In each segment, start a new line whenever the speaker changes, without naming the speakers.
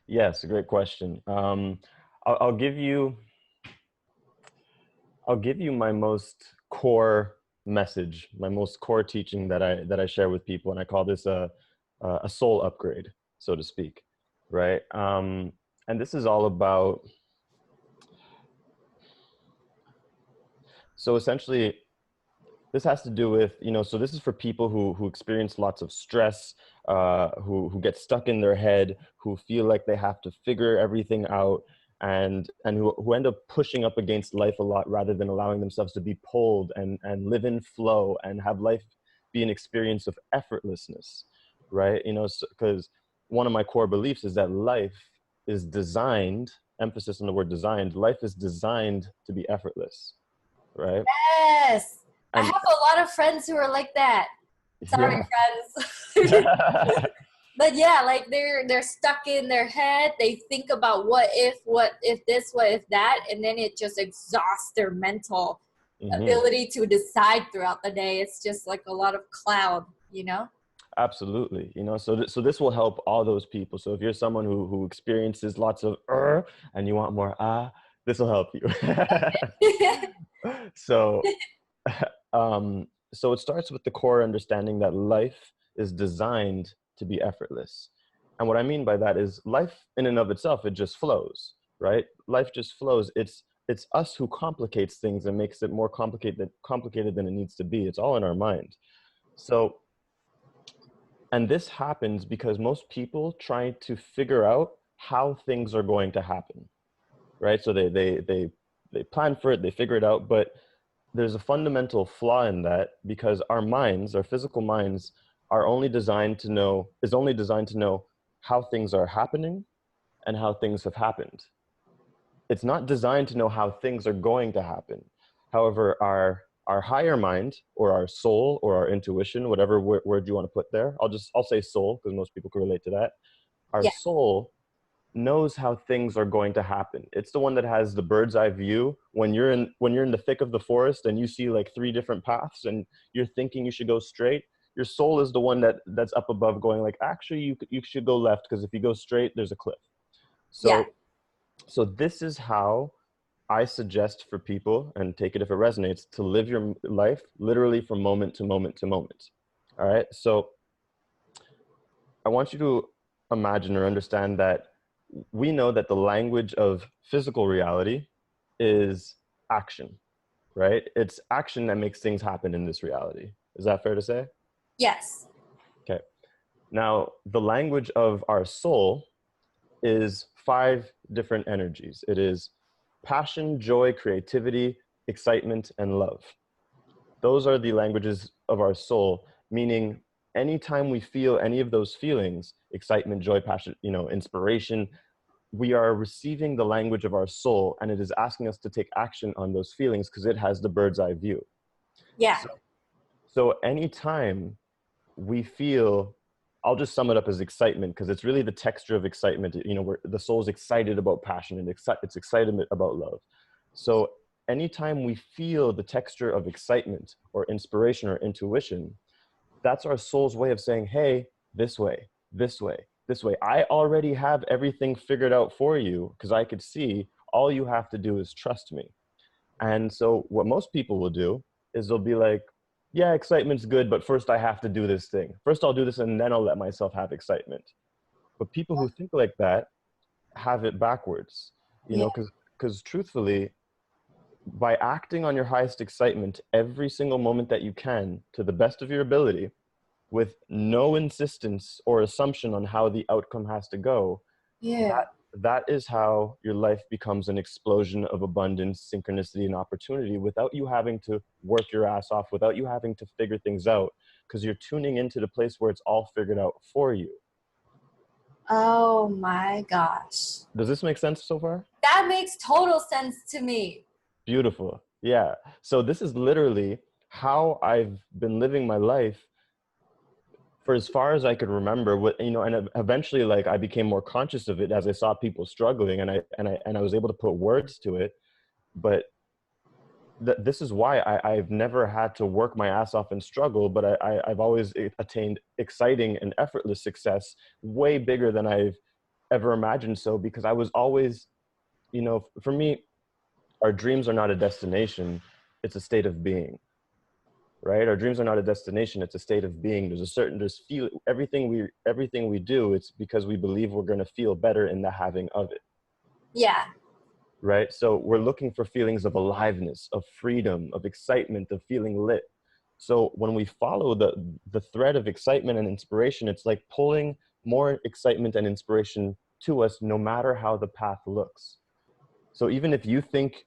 Yes, great question. I'll give you my most core message, my most core teaching that I share with people, and I call this a soul upgrade, so to speak, right? And this is all about, so essentially, this has to do with, so this is for people who experience lots of stress, who get stuck in their head, who feel like they have to figure everything out, and who end up pushing up against life a lot rather than allowing themselves to be pulled and live in flow and have life be an experience of effortlessness, right? Because one of my core beliefs is that life is designed, emphasis on the word designed, life is designed to be effortless, right?
Yes. I
And
have a lot of friends who are like that. Sorry,
yeah.
friends. But yeah, like they're stuck in their head. They think about what if this, what if that, and then it just exhausts their mental
Hmm.
ability to decide throughout the day. It's just like a lot of cloud.
Absolutely. So this will help all those people. So if you're someone who experiences lots of and you want more this will help you. So so it starts with the core understanding that life is designed to be effortless. And what I mean by that is life in and of itself, it just flows, right? Life just flows. It's us who complicates things and makes it more complicated than it needs to be. It's all in our mind. So, and this happens because most people try to figure out how things are going to happen, right? So they plan for it, they figure it out, but there's a fundamental flaw in that, because our minds, our physical minds, is only designed to know how things are happening and how things have happened. It's not designed to know how things are going to happen. However, our higher mind, or our soul, or our intuition, whatever word you want to put there, I'll say soul because most people can relate to that. Our
Yeah.
soul knows how things are going to happen. It's the one that has the bird's eye view. When you're in the thick of the forest and you see like three different paths and you're thinking you should go straight, your soul is the one that's up above going like, actually you should go left, because if you go straight there's a cliff.
Yeah.
So this is how I suggest for people, and take it if it resonates, to live your life literally from moment to moment to moment. All right, so I want you to imagine or understand that we know that the language of physical reality is action, right? It's action that makes things happen in this reality. Is that fair to say?
Yes.
Okay. Now, the language of our soul is 5 different energies. It is passion, joy, creativity, excitement, and love. Those are the languages of our soul, meaning anytime we feel any of those feelings, excitement, joy, passion, inspiration, we are receiving the language of our soul, and it is asking us to take action on those feelings because it has the bird's eye view.
Yeah.
So anytime we feel, I'll just sum it up as excitement, because it's really the texture of excitement, where the soul's excited about passion and it's excited about love. So anytime we feel the texture of excitement or inspiration or intuition, that's our soul's way of saying, hey, this way, this way, this way. I already have everything figured out for you, because I could see all you have to do is trust me. And so what most people will do is they'll be like, yeah, excitement's good, but first I have to do this thing. First I'll do this and then I'll let myself have excitement. But people who think like that have it backwards,
Yeah.
because truthfully, by acting on your highest excitement every single moment that you can to the best of your ability, with no insistence or assumption on how the outcome has to go,
Yeah.
that is how your life becomes an explosion of abundance, synchronicity, and opportunity, without you having to work your ass off, without you having to figure things out, because you're tuning into the place where it's all figured out for you.
Oh my gosh.
Does this make sense so far?
That makes total sense to me.
Beautiful. Yeah. So this is literally how I've been living my life for as far as I could remember. And eventually, like, I became more conscious of it as I saw people struggling, and I was able to put words to it. But this is why I've never had to work my ass off and struggle, but I've always attained exciting and effortless success way bigger than I've ever imagined so, because I was always, for me, our dreams are not a destination, it's a state of being, right? Our dreams are not a destination, it's a state of being. There's feel, everything we do, it's because we believe we're going to feel better in the having of it.
Yeah.
Right? So we're looking for feelings of aliveness, of freedom, of excitement, of feeling lit. So when we follow the thread of excitement and inspiration, it's like pulling more excitement and inspiration to us, no matter how the path looks. So even if you think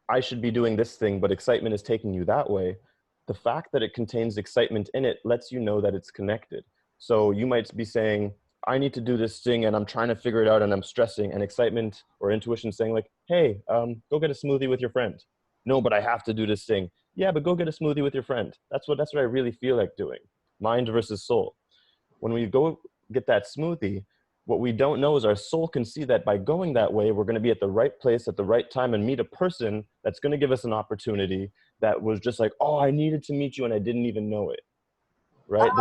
I should be doing this thing, but excitement is taking you that way, the fact that it contains excitement in it lets you know that it's connected. So you might be saying, I need to do this thing and I'm trying to figure it out and I'm stressing, and excitement or intuition saying like, hey, go get a smoothie with your friend. No, but I have to do this thing. Yeah, but go get a smoothie with your friend. That's what I really feel like doing. Mind versus soul. When we go get that smoothie, what we don't know is our soul can see that by going that way, we're going to be at the right place at the right time and meet a person that's going to give us an opportunity that was just like, oh, I needed to meet you and I didn't even know it. Right?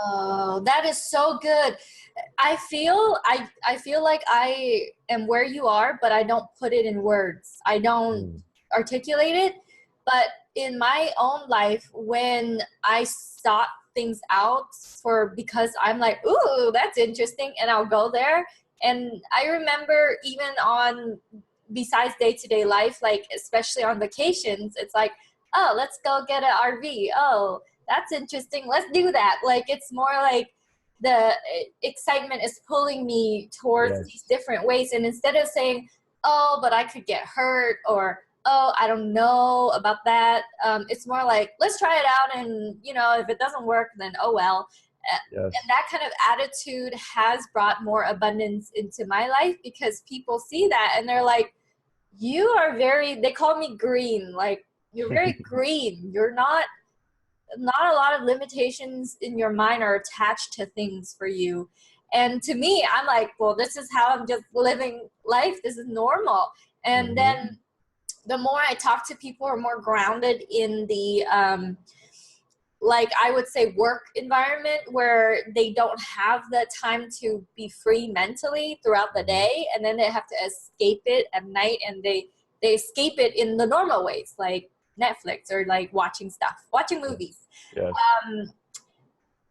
Oh, that is so good. I feel like I am where you are, but I don't put it in words. I don't
Mm,
articulate it. But in my own life, when I sought things out for because I'm like, ooh, that's interesting, and I'll go there. And I remember even on besides day-to-day life, like especially on vacations, it's like, oh, let's go get an RV. Oh, that's interesting. Let's do that. Like it's more like the excitement is pulling me towards these
yes.
different ways. And instead of saying, oh, but I could get hurt, or oh, I don't know about that, it's more like, let's try it out. And, if it doesn't work, then oh well. And
Yes.
that kind of attitude has brought more abundance into my life because people see that and they're like, you are they call me green. Like, you're very green. You're not a lot of limitations in your mind are attached to things for you. And to me, I'm like, well, this is how I'm just living life. This is normal. And
Hmm.
then the more I talk to people who are more grounded in the, like I would say work environment where they don't have the time to be free mentally throughout the
Hmm.
day, and then they have to escape it at night, and they escape it in the normal ways like Netflix or like watching
Yes.
movies.
Yes.
um,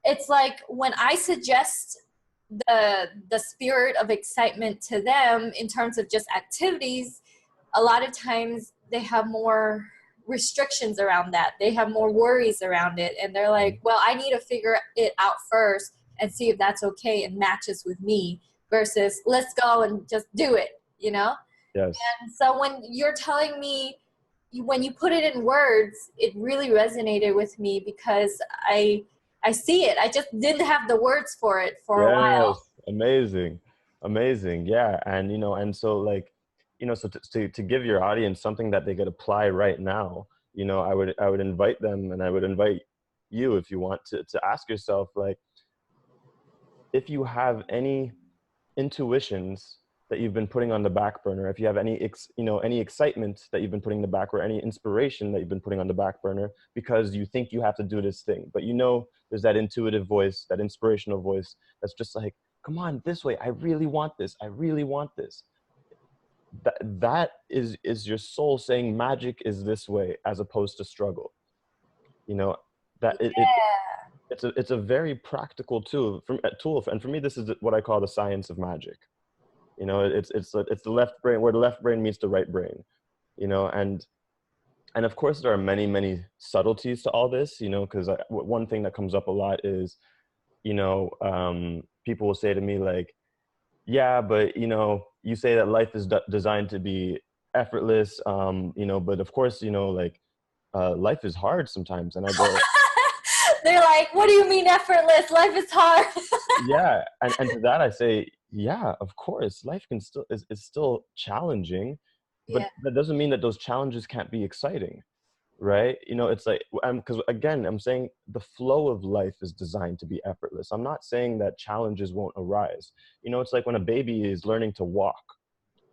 it's like when I suggest the spirit of excitement to them in terms of just activities, a lot of times they have more restrictions around that. They have more worries around it, and they're like,
Mhm.
well, I need to figure it out first and see if that's okay and matches with me, versus let's go and just do it.
Yes.
And so when you're telling me, when you put it in words, it really resonated with me because I see it. I just didn't have the words for it for a while.
Yes. Amazing. Amazing. Yeah. And, and so like, so to give your audience something that they could apply right now, I would invite them, and I would invite you, if you want to ask yourself, like, if you have any intuitions that you've been putting on the back burner, if you have any excitement that you've been putting in the back, or any inspiration that you've been putting on the back burner because you think you have to do this thing, but there's that intuitive voice, that inspirational voice that's just like, come on, this way, I really want this, I really want this. That is your soul saying magic is this way, as opposed to struggle. You know, that it's a very practical tool, and for me, this is what I call the science of magic. It's the left brain, where the left brain meets the right brain. And of course there are many, many subtleties to all this, because one thing that comes up a lot is, people will say to me like, yeah, but you say that life is designed to be effortless, but of course, like, life is hard sometimes. And I go,
They're like, what do you mean effortless? Life is hard.
yeah. And to that I say, yeah, of course, life is still challenging, but
Yeah.
that doesn't mean that those challenges can't be exciting, right? It's like, because again, I'm saying the flow of life is designed to be effortless. I'm not saying that challenges won't arise. It's like when a baby is learning to walk.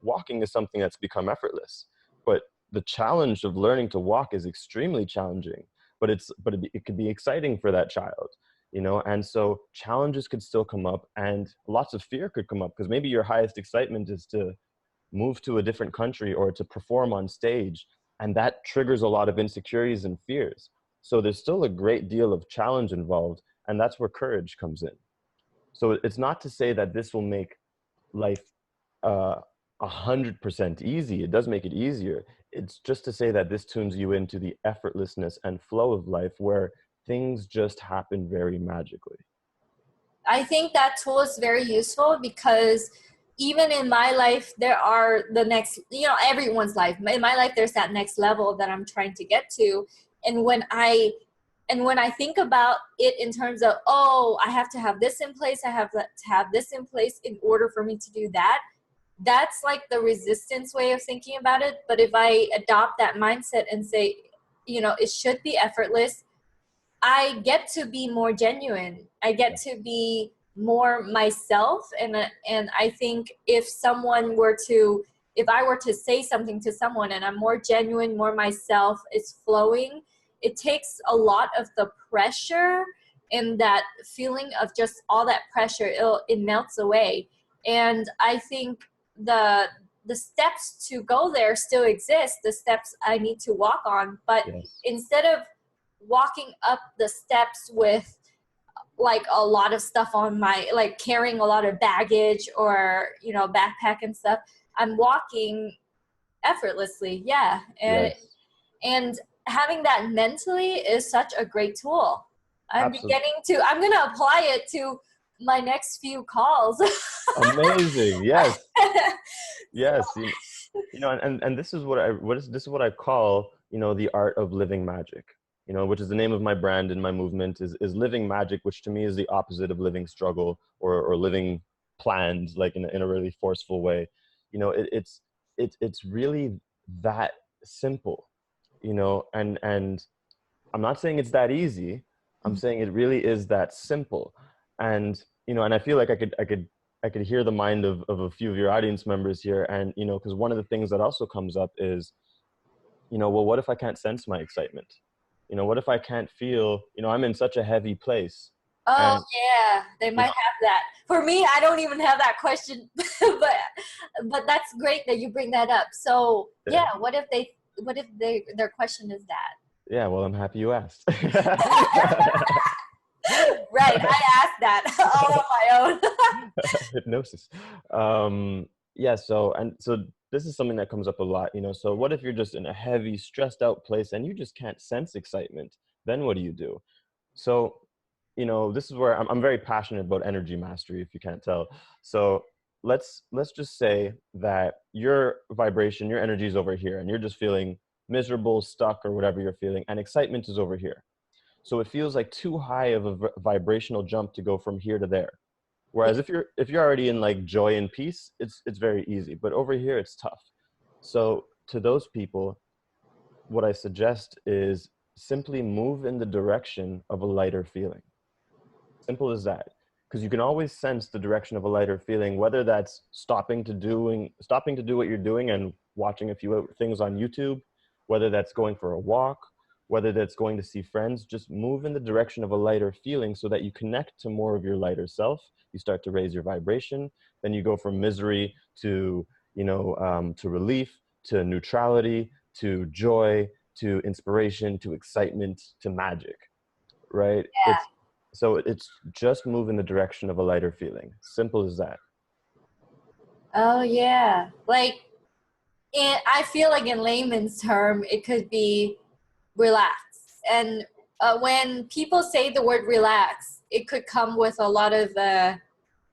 Walking is something that's become effortless, but the challenge of learning to walk is extremely challenging. But it could be exciting for that child. And so challenges could still come up, and lots of fear could come up, because maybe your highest excitement is to move to a different country or to perform on stage, and that triggers a lot of insecurities and fears. So there's still a great deal of challenge involved, and that's where courage comes in. So it's not to say that this will make life 100% easy. It does make it easier. It's just to say that this tunes you into the effortlessness and flow of life, where things just happen very magically.
I think that tool is very useful because even in my life, there are the next, everyone's life. In my life, there's that next level that I'm trying to get to. And when I think about it in terms of, oh, I have to have this in place, I have to have this in place in order for me to do that, that's like the resistance way of thinking about it. But if I adopt that mindset and say, it should be effortless, I get to be more genuine. I get to be more myself. And I think if I were to say something to someone and I'm more genuine, more myself, it's flowing, it takes a lot of the pressure, and that feeling of just all that pressure, it melts away. And I think the steps to go there still exist, the steps I need to walk on. But
Yes.
instead of walking up the steps with like a lot of stuff on like carrying a lot of baggage or, backpack and stuff, I'm walking effortlessly. Yeah.
Yes.
And having that mentally is such a great tool. I'm
Absolutely.
going to apply it to my next few calls.
Amazing. Yes. Yes. And this is this is what I call, the art of living magic, which is the name of my brand and my movement is living magic, which to me is the opposite of living struggle or living planned, like in a really forceful way. It's really that simple, and I'm not saying it's that easy. I'm saying it really is that simple. And, and I feel like I could hear the mind of a few of your audience members here. And, because one of the things that also comes up is, well, what if I can't sense my excitement? What if I can't feel, I'm in such a heavy place.
Oh
And,
yeah, they might have that. For me, I don't even have that question, but that's great that you bring that up. So
yeah,
yeah, what if their question is that?
yeah, well, I'm happy you asked.
Right, I asked that all on my own.
Hypnosis. Yeah, so this is something that comes up a lot, so what if you're just in a heavy, stressed out place and you just can't sense excitement? Then what do you do? So, this is where I'm very passionate about energy mastery, if you can't tell. So let's just say that your vibration, your energy is over here, and you're just feeling miserable, stuck, or whatever you're feeling, and excitement is over here. So it feels like too high of a vibrational jump to go from here to there. Whereas if you're already in like joy and peace, it's very easy. But over here, it's tough. So to those people, what I suggest is simply move in the direction of a lighter feeling. Simple as that. Because you can always sense the direction of a lighter feeling, whether that's stopping to do what you're doing and watching a few things on YouTube, whether that's going for a walk, whether that's going to see friends. Just move in the direction of a lighter feeling so that you connect to more of your lighter self. You start to raise your vibration. Then you go from misery to, to relief, to neutrality, to joy, to inspiration, to excitement, to magic, right?
Yeah.
It's just move in the direction of a lighter feeling. Simple as that.
Oh yeah, I feel like in layman's term, it could be relax. And when people say the word relax, it could come with a lot of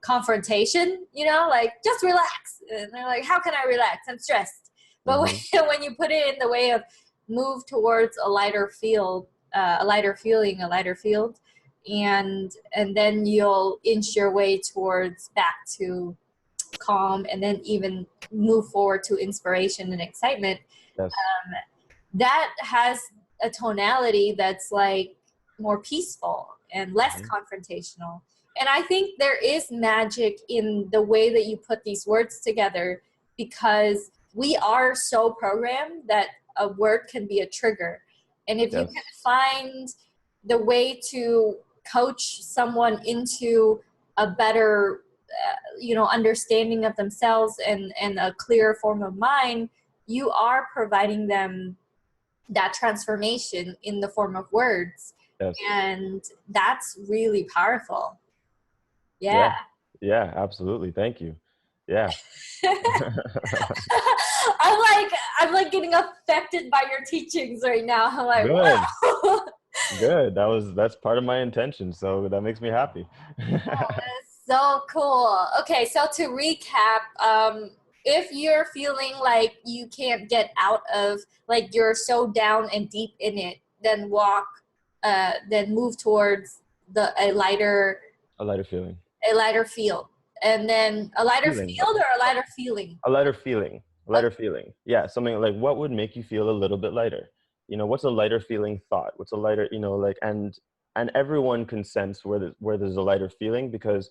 confrontation, like just relax. And they're like, how can I relax? I'm stressed. But
Hmm.
when you put it in the way of move towards a lighter field, a lighter feeling, a lighter field, and then you'll inch your way towards back to calm, and then even move forward to inspiration and excitement.
Yes.
That has a tonality that's like more peaceful and less
Hmm.
confrontational. And I think there is magic in the way that you put these words together, because we are so programmed that a word can be a trigger. And if you can
Yes.
find the way to coach someone into a better understanding of themselves and a clearer form of mind, you are providing them that transformation in the form of words.
Yes.
And that's really powerful.
Yeah.
Yeah.
Yeah, absolutely. Thank you. Yeah.
I'm like getting affected by your teachings right now. I'm like,
Good.
wow.
Good. That's part of my intention. So that makes me happy.
That's so cool. Okay, so to recap, if you're feeling like you can't get out of, like you're so down and deep in it, then then move towards a lighter
A lighter feeling.
field, and then a lighter
Feeling.
field or a lighter feeling.
A lighter feeling. A
Okay.
lighter feeling. Yeah, something like what would make you feel a little bit lighter? What's a lighter feeling thought? What's a lighter, like, and everyone can sense where there's a lighter feeling because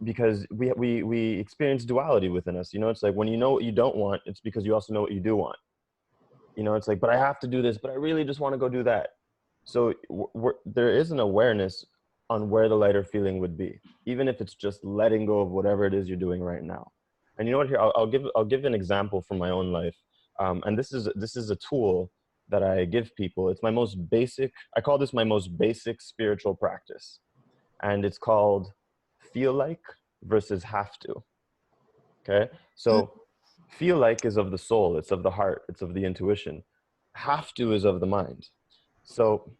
we experience duality within us. It's like when you know what you don't want, it's because you also know what you do want. It's like, but I have to do this, but I really just want to go do that. So there is an awareness on where the lighter feeling would be, even if it's just letting go of whatever it is you're doing right now. And you know what? Here, I'll give an example from my own life. And this is a tool that I give people. It's my most basic. I call this my most basic spiritual practice, and it's called feel like versus have to. Okay, so feel like is of the soul, it's of the heart, it's of the intuition. Have to is of the mind. So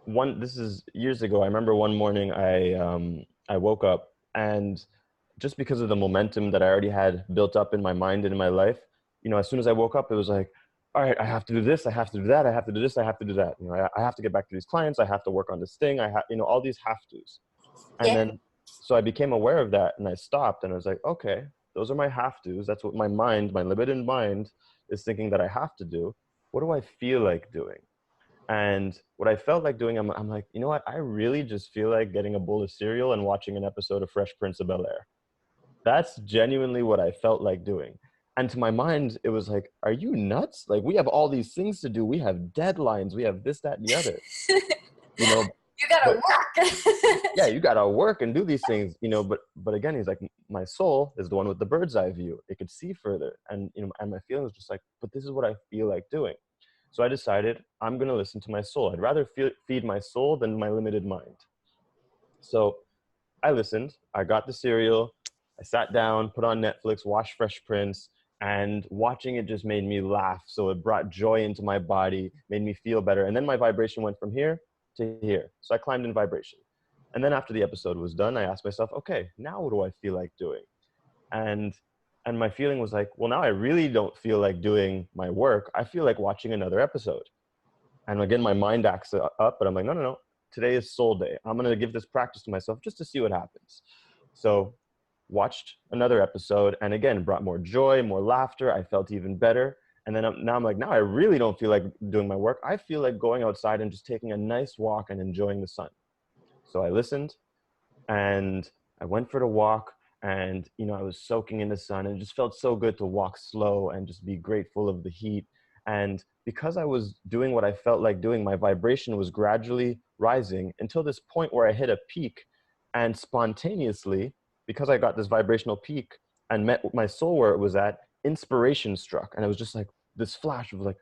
this is years ago. I remember one morning I woke up, and just because of the momentum that I already had built up in my mind and in my life, as soon as I woke up, it was like, all right, I have to do this, I have to do that, I have to do this, I have to do that. I have to get back to these clients, I have to work on this thing, I have, all these have tos. And
Yeah.
then, so I became aware of that, and I stopped, and I was like, okay, those are my have tos. That's what my mind, my limited mind, is thinking that I have to do. What do I feel like doing? And what I felt like doing, I'm like, you know what? I really just feel like getting a bowl of cereal and watching an episode of Fresh Prince of Bel-Air. That's genuinely what I felt like doing. And to my mind, it was like, are you nuts? Like, we have all these things to do. We have deadlines. We have this, that, and the other.
You gotta
But
work.
yeah, you gotta work and do these things, but again, he's like, my soul is the one with the bird's eye view. It could see further. And and my feeling was just like, but this is what I feel like doing. So I decided I'm gonna listen to my soul. I'd rather feed my soul than my limited mind. So I listened, I got the cereal, I sat down, put on Netflix, watched Fresh Prince, and watching it just made me laugh. So it brought joy into my body, made me feel better. And then my vibration went from here to here. So I climbed in vibration. And then after the episode was done, I asked myself, okay, now what do I feel like doing? And my feeling was like, well, now I really don't feel like doing my work. I feel like watching another episode. And again, my mind acts up, but I'm like, no, no, no. Today is soul day. I'm going to give this practice to myself just to see what happens. So watched another episode, and again, brought more joy, more laughter. I felt even better. And then now I'm like, now I really don't feel like doing my work. I feel like going outside and just taking a nice walk and enjoying the sun. So I listened, and I went for the walk, and I was soaking in the sun, and it just felt so good to walk slow and just be grateful of the heat. And because I was doing what I felt like doing, my vibration was gradually rising until this point where I hit a peak, and spontaneously, because I got this vibrational peak and met my soul where it was at, inspiration struck. And it was just like this flash of like,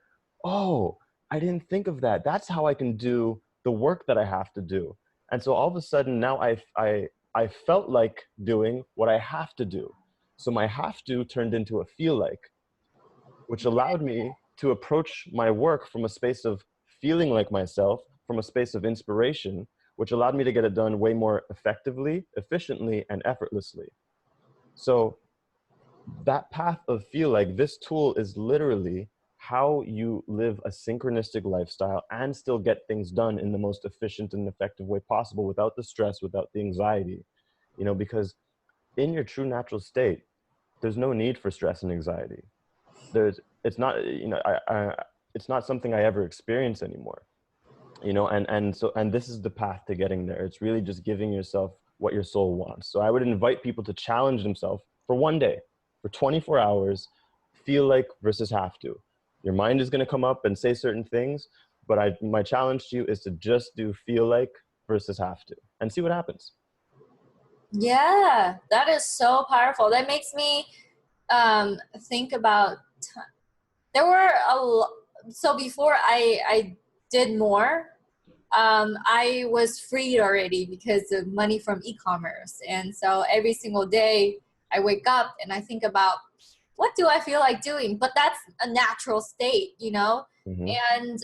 oh, I didn't think of that. That's how I can do the work that I have to do. And so all of a sudden now I felt like doing what I have to do. So my have to turned into a feel like, which allowed me to approach my work from a space of feeling like myself, from a space of inspiration, which allowed me to get it done way more effectively, efficiently, and effortlessly. So that path of feel like, this tool is literally how you live a synchronistic lifestyle and still get things done in the most efficient and effective way possible, without the stress, without the anxiety, because in your true natural state, there's no need for stress and anxiety. It's not, it's not something I ever experience anymore, and this is the path to getting there. It's really just giving yourself what your soul wants. So I would invite people to challenge themselves for one day, for 24 hours, feel like versus have to. Your mind is going to come up and say certain things, But my challenge to you is to just do feel like versus have to, and see what happens.
Yeah, that is so powerful. That makes me think about there were so before I did more, I was freed already because of money from e-commerce. And so every single day I wake up and I think about what do I feel like doing? But that's a natural state, you know?
Hmm.
And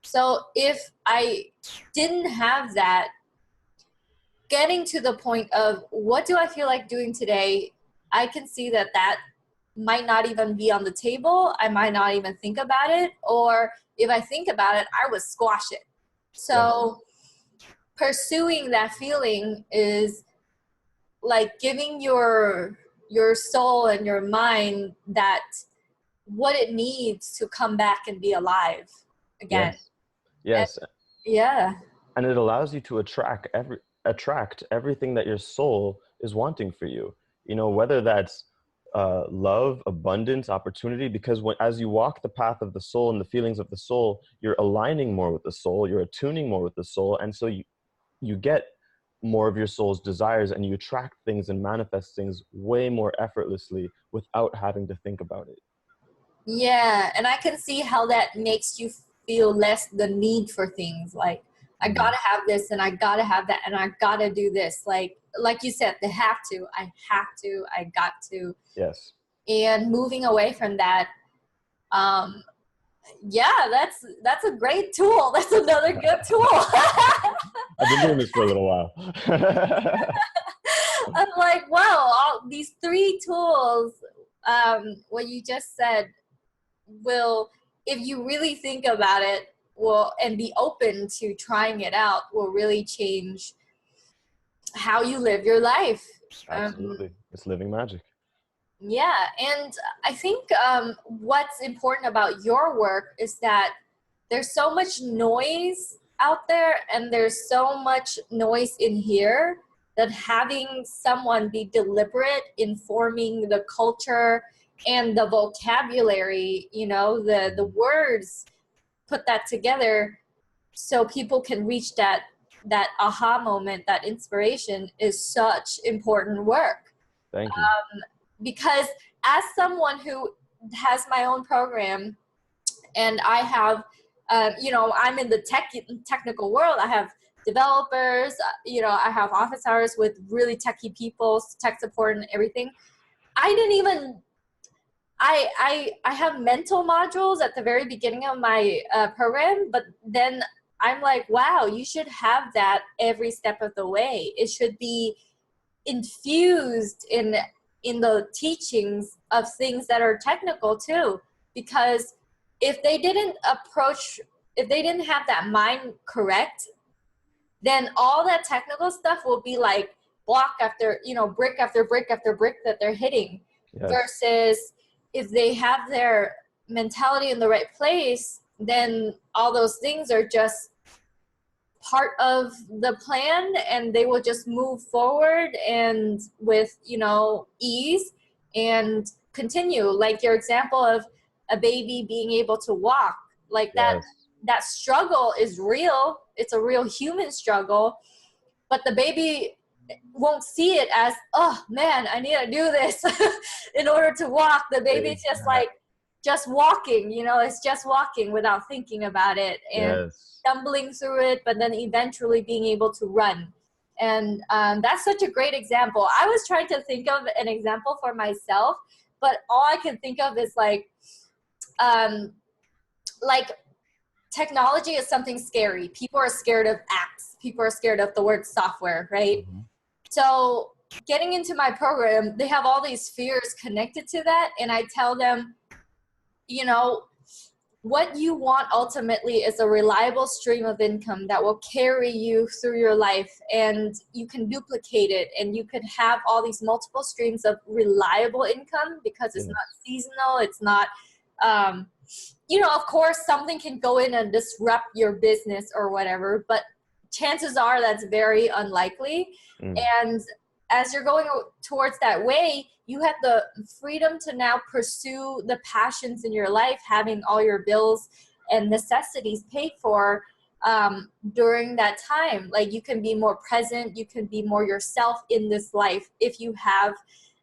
so if I didn't have that, getting to the point of what do I feel like doing today, I can see that that might not even be on the table. I might not even think about it. Or if I think about it, I would squash it.
Yes.
So pursuing that feeling is like giving your soul and your mind that what it needs to come back and be alive again.
Yes.
And
Yes.
yeah.
And it allows you to attract everything that your soul is wanting for you. You know, whether that's love, abundance, opportunity, because as you walk the path of the soul and the feelings of the soul, you're aligning more with the soul, you're attuning more with the soul, and so you get more of your soul's desires, and you attract things and manifest things way more effortlessly without having to think about it.
Yeah, and I can see how that makes you feel less the need for things like I
Hmm.
gotta have this and I gotta have that and I gotta do this. Like you said, the have to, I have to, I got to.
Yes.
And moving away from that, um, yeah, that's a great tool. That's another good tool.
I've been doing this for a little while.
I'm like, wow, all these three tools, what you just said will, if you really think about it, will and be open to trying it out, will really change how you live your life.
Absolutely. It's living magic.
Yeah, and I think what's important about your work is that there's so much noise out there, and there's so much noise in here that having someone be deliberate in forming the culture and the vocabulary, you know, the words, put that together so people can reach that aha moment, that inspiration, is such important work.
Thank you.
Because as someone who has my own program and I have you know, I'm in the technical world, I have developers, you know, I have office hours with really techy people, tech support and everything. I didn't even I have mental modules at the very beginning of my program, but then I'm like, wow, you should have that every step of the way. It should be infused in the teachings of things that are technical too, because if they didn't approach, if they didn't have that mind correct, then all that technical stuff will be like block after, you know, brick after brick after brick that they're hitting.
Yes.
Versus if they have their mentality in the right place, then all those things are just part of the plan and they will just move forward and with, you know, ease and continue. Like your example of a baby being able to walk, like
Yes.
that struggle is real. It's a real human struggle, but the baby won't see it as, oh man, I need to do this in order to walk. The baby's just like,
Exactly.
just walking, you know, it's just walking without thinking about it and
Yes.
stumbling through it, but then eventually being able to run. And that's such a great example. I was trying to think of an example for myself, but all I can think of is um, like technology is something scary. People are scared of apps. People are scared of the word software, right?
Hmm.
So getting into my program, they have all these fears connected to that. And I tell them, you know, what you want ultimately is a reliable stream of income that will carry you through your life, and you can duplicate it and you could have all these multiple streams of reliable income because it's not
Yes.
seasonal. It's not, you know, of course something can go in and disrupt your business or whatever, but chances are that's very unlikely.
Mm.
And as you're going towards that way, you have the freedom to now pursue the passions in your life, having all your bills and necessities paid for during that time. Like you can be more present, you can be more yourself in this life if you have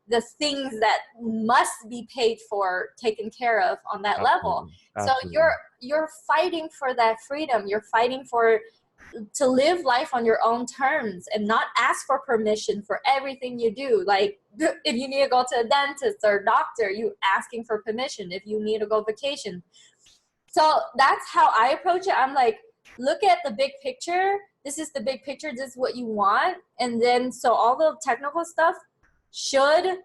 the things that must be paid for taken care of on that level.
Absolutely.
So
Absolutely.
you're fighting for that freedom. You're fighting for to live life on your own terms and not ask for permission for everything you do. Like if you need to go to a dentist or doctor, you asking for permission. If you need to go vacation. So that's how I approach it. I'm like, look at the big picture. This is the big picture. This is what you want. And then so all the technical stuff should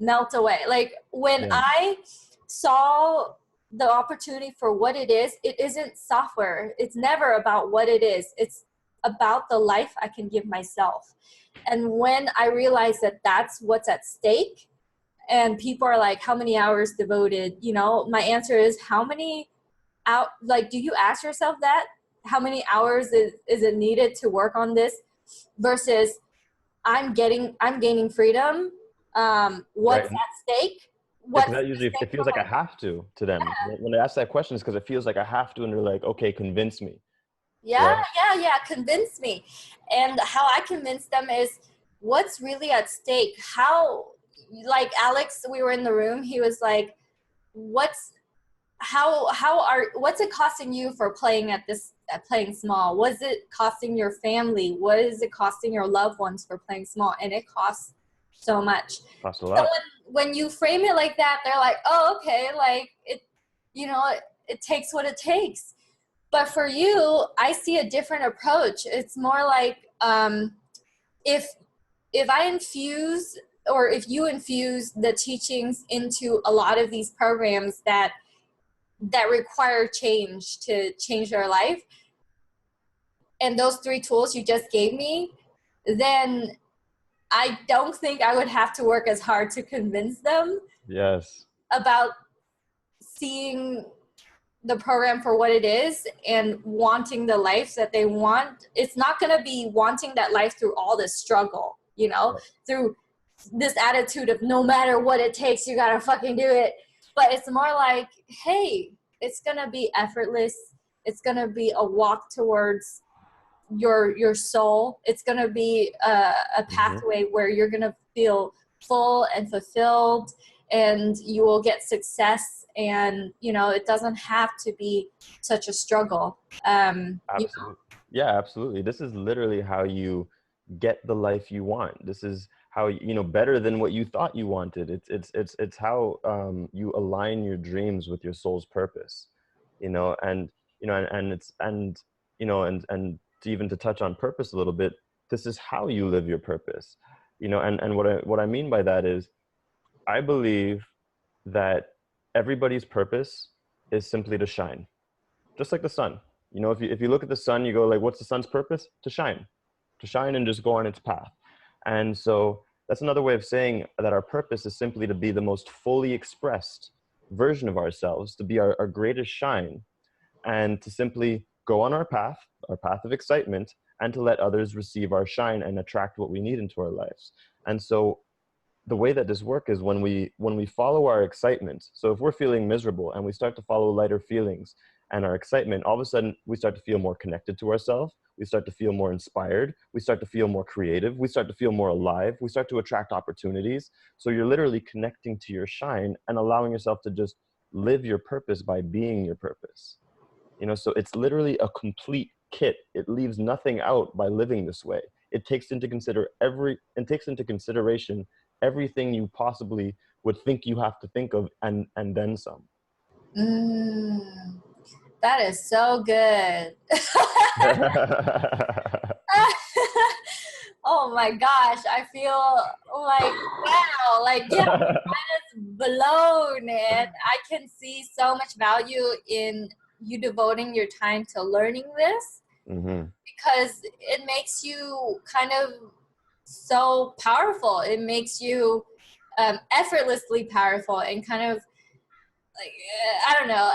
melt away. Like when
Yeah.
I saw the opportunity for what it is, it isn't software. It's never about what it is. It's about the life I can give myself. And when I realized that that's what's at stake, and people are like, how many hours devoted? You know, my answer is how many out, like, do you ask yourself that? How many hours is it needed to work on this versus I'm gaining freedom. What's
Right.
at stake?
Yeah, because
What's
that
at
usually
stake
it
for
feels like I
my,
have to them. When they ask that question, it's because it feels like I have to, and they're like, okay, convince me,
yeah,
right?
yeah, convince me. And how I convince them is what's really at stake. How, like Alex, we were in the room, he was like, what's, what's it costing you for playing at this, playing small? Was it costing your family? What is it costing your loved ones for playing small? And it costs so much.
Costs a
So
lot.
when you frame it like that, they're like, oh, okay, like it, you know, it takes what it takes. But for you, I see a different approach. It's more like if I infuse, or if you infuse the teachings into a lot of these programs that require change to change their life, and those three tools you just gave me, then I don't think I would have to work as hard to convince them
Yes.
about seeing the program for what it is and wanting the life that they want. It's not going to be wanting that life through all this struggle, you know,
Right.
through this attitude of no matter what it takes, you got to fucking do it. But it's more like, hey, it's going to be effortless. It's going to be a walk towards your soul. It's going to be a
Hmm.
pathway where you're going to feel full and fulfilled, and you will get success. And you know, it doesn't have to be such a struggle. You
Absolutely. Yeah, absolutely. This is literally how you get the life you want. This is how, better than what you thought you wanted. It's how you align your dreams with your soul's purpose, and and it's and to even to touch on purpose a little bit, this is how you live your purpose. And what I mean by that is I believe that everybody's purpose is simply to shine, just like the sun. If you look at the sun, you go like, what's the sun's purpose? To shine and just go on its path. And so that's another way of saying that our purpose is simply to be the most fully expressed version of ourselves, to be our greatest shine, and to simply go on our path of excitement, and to let others receive our shine and attract what we need into our lives. And so the way that this works is when we follow our excitement. So if we're feeling miserable and we start to follow lighter feelings and our excitement, all of a sudden we start to feel more connected to ourselves. We start to feel more inspired. We start to feel more creative. We start to feel more alive. We start to attract opportunities. So you're literally connecting to your shine and allowing yourself to just live your purpose by being your purpose. So it's literally a complete kit. It leaves nothing out by living this way. It takes into consideration everything you possibly would think you have to think of, and then some.
know, that is so good. Oh my gosh, I feel like, wow, like, yeah, blown. And I can see so much value in you devoting your time to learning this,
Hmm.
because it makes you kind of so powerful. It makes you effortlessly powerful, and kind of like, I don't know,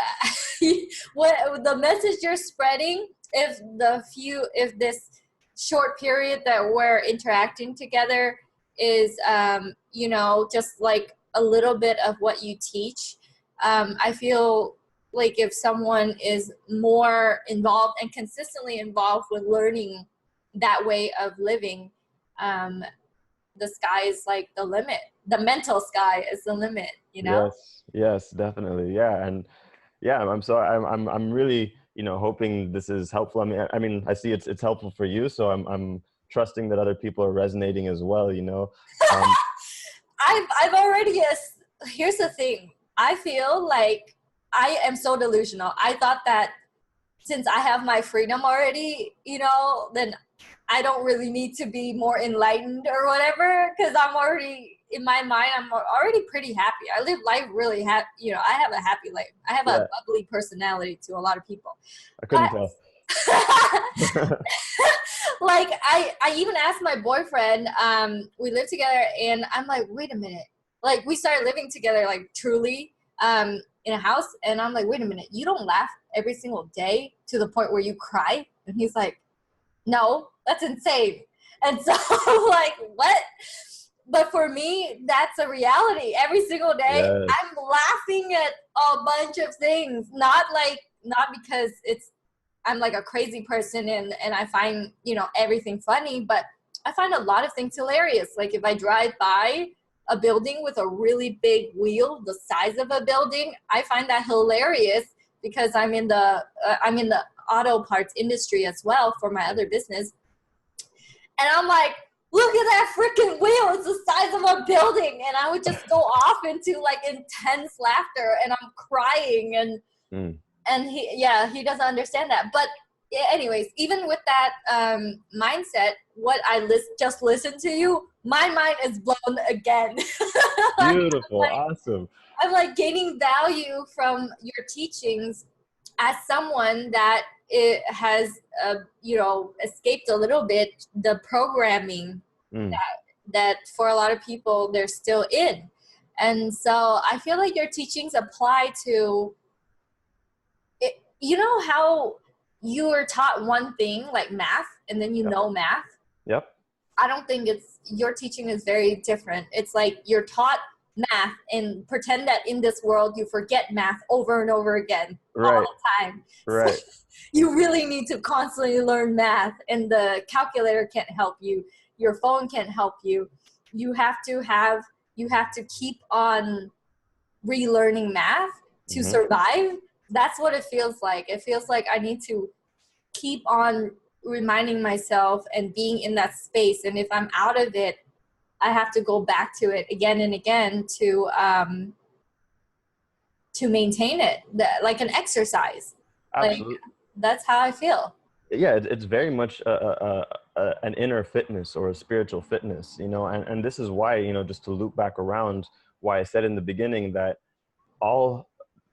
what the message you're spreading. If this short period that we're interacting together is, just like a little bit of what you teach, I feel like if someone is more involved and consistently involved with learning that way of living, the sky is like the limit. The mental sky is the limit, you know?
Yes, yes, definitely. Yeah. And yeah, I'm really, hoping this is helpful. I mean, I see it's helpful for you, so I'm trusting that other people are resonating as well. Um,
I've already, here's the thing. I feel like I am so delusional. I thought that since I have my freedom already, then I don't really need to be more enlightened or whatever, because I'm already in my mind. I'm already pretty happy. I live life really happy. I have a happy life. I have a
yeah,
bubbly personality to a lot of people,
I couldn't
but
tell.
like I even asked my boyfriend. We live together, and I'm like, wait a minute. Like we started living together, like truly, in a house, and I'm like, wait a minute. You don't laugh every single day to the point where you cry? And he's like, no, that's insane. And so like, what? But for me, that's a reality. Every single day
Yes.
I'm laughing at a bunch of things. Not because I'm like a crazy person and I find, everything funny, but I find a lot of things hilarious. Like if I drive by a building with a really big wheel, the size of a building, I find that hilarious because I'm in the auto parts industry as well for my other business. And I'm like, look at that freaking wheel. It's the size of a building. And I would just go off into like intense laughter and I'm crying
Mm.
and he doesn't understand that. But yeah, anyways, even with that mindset, what I just listened to you, my mind is blown again. like,
Beautiful. Awesome.
I'm like gaining value from your teachings as someone that it has, escaped a little bit the programming
Mm.
that for a lot of people they're still in. And so I feel like your teachings apply to it. You know how you were taught one thing like math and then
Yep.
math?
Yep.
I don't think your teaching is very different. It's like you're taught math and pretend that in this world you forget math over and over again all
Right.
the time. So
Right.
you really need to constantly learn math, and the calculator can't help you. Your phone can't help you. You have to keep on relearning math to
Hmm.
survive. That's what it feels like. It feels like I need to keep on reminding myself and being in that space. And if I'm out of it, I have to go back to it again and again to maintain it, like an exercise. Like
Absolutely.
that's how I feel.
Yeah, it's very much an inner fitness or a spiritual fitness. And this is why, just to loop back around, why I said in the beginning all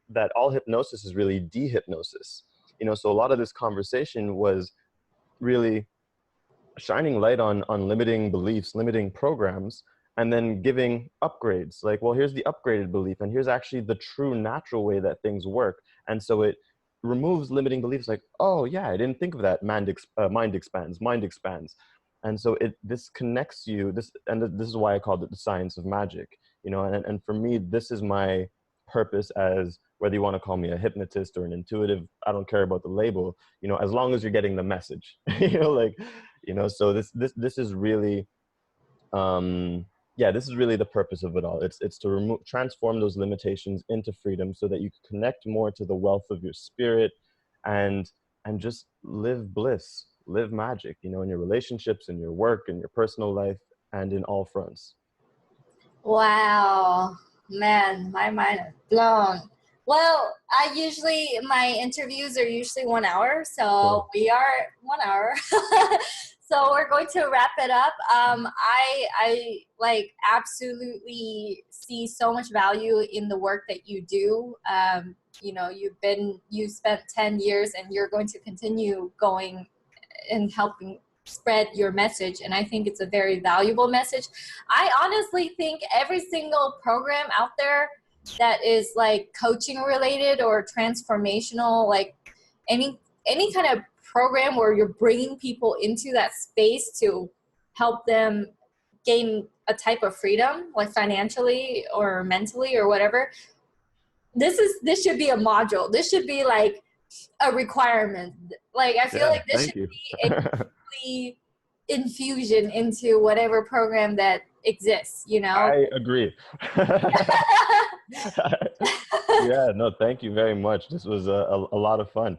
that all hypnosis is really dehypnosis. So a lot of this conversation was really shining light on limiting beliefs, limiting programs, and then giving upgrades. Like, well, here's the upgraded belief, and here's actually the true natural way that things work. And so it removes limiting beliefs. Like, oh yeah, I didn't think of that. Mind expands, mind expands. And so this connects you. This is why I called it the science of magic. And for me, this is my purpose, as whether you want to call me a hypnotist or an intuitive. I don't care about the label. As long as you're getting the message. Like, so this is really, yeah, this is really the purpose of it all. It's to transform those limitations into freedom, so that you can connect more to the wealth of your spirit, and just live bliss, live magic, in your relationships, in your work, in your personal life, and in all fronts.
Wow, man, my mind is blown. Well, my interviews are usually 1 hour, so
Cool.
we are 1 hour. So we're going to wrap it up. I like absolutely see so much value in the work that you do. You spent 10 years and you're going to continue going and helping spread your message, and I think it's a very valuable message. I honestly think every single program out there that is like coaching related or transformational, like any kind of program where you're bringing people into that space to help them gain a type of freedom, like financially or mentally or whatever, this should be a module. This should be like a requirement. Like I feel
Yeah,
like this
thank
should
you.
be a complete infusion into whatever program that exists, you know?
I agree. Yeah, no, thank you very much. This was a lot of fun.